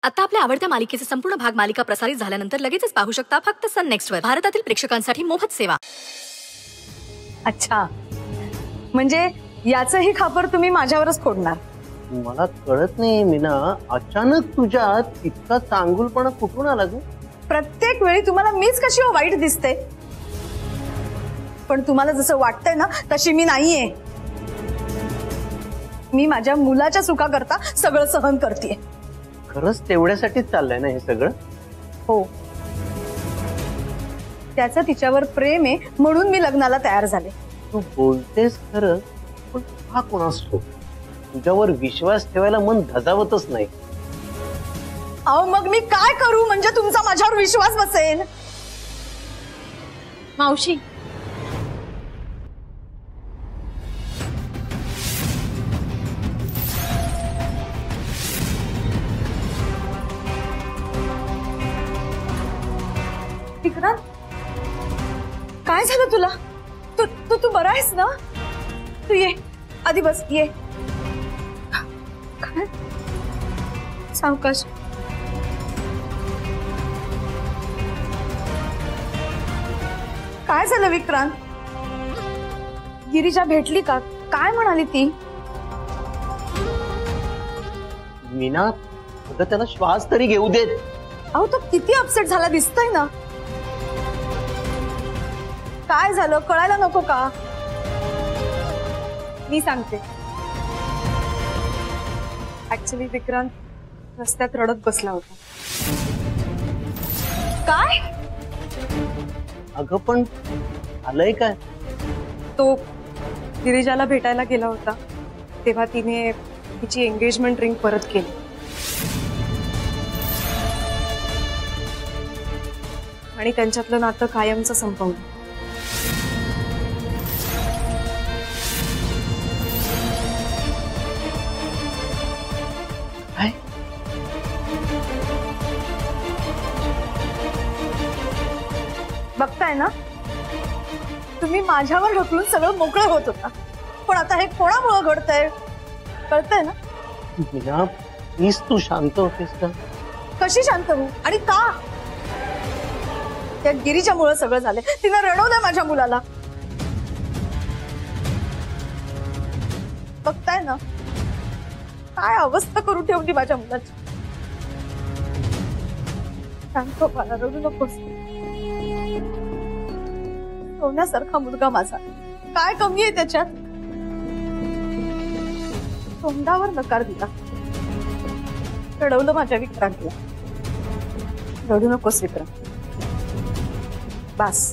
आता आपल्या आवडत्या मालिकेचे संपूर्ण भाग मालिका प्रसारित झाल्यानंतर लगेचच पाहू शकता फक्त सन नेक्स्ट वर. भारतातील प्रेक्षकांसाठी मोफत सेवा. अच्छा, म्हणजे याचंही खापर तुम्ही माझ्यावरच फोडणार? मला कळत नाही मीना, अचानक तुझ्यात इतका चांगुलपणा कुठून आला ग? प्रत्येक वेळी तुम्हाला मीच कशी वाईट दिसते, पण तुम्हाला जसं वाटतंय ना तशी मी नाहीये. मी माझ्या मुलाच्या सुखाकरता सगळं सहन करतेय. खरंच तेवढ्यासाठीच चाललंय ना हे सगळं? हो, त्याचं तिच्यावर प्रेम आहे म्हणून मी लग्नाला तयार झाले. तू बोलतेस खरं, पण हा कोणास ठेव तुझ्यावर विश्वास ठेवायला मन धजावतच नाही. अहो मग मी काय करू म्हणजे तुमचा माझ्यावर विश्वास बसेल? मावशी, विक्रांत, काय झालं तुला? तू तू तू बरा आहेस ना? तू ये आधी, बस ये. काय? सावकाश. काय झालं विक्रांत? गिरिजा भेटली का? काय म्हणाली ती? मीना, अगं त्याला श्वास तरी घेऊ देत. अहो तो किती अपसेट झाला दिसतंय ना. काय झालं कळायला नको का? मी सांगते. ऍक्च्युली विक्रांत रस्त्यात रडत बसला होता. काय? अगं पण आलंय काय? तो गिरिजाला भेटायला गेला होता तेव्हा तिने तिची एंगेजमेंट रिंग परत केली आणि त्यांच्यातलं नातं कायमचं संपवलं. काय? बघताय ना, तुम्ही माझ्यावर ढकलून सगळं मोकळं होत होता, पण आता हे कोणामुळे घडतंय कळतंय ना? मीना प्लीज तू शांत होतेस का? कशी शांत होऊ आणि का? त्या गिरीच्यामुळे सगळं झालंय. तिनं रडवलंय माझ्या मुलाला. बघताय ना काय अवस्था करून ठेवली माझ्या मुलाची. शांत मला, रडू नकोस. सोन्यासारखा मुलगा माझा, काय कमी आहे त्याच्यात? तोंडावर नकार दिला, रडवलं माझ्या विक्रांतला. रडू नकोस विक्रांत, बस.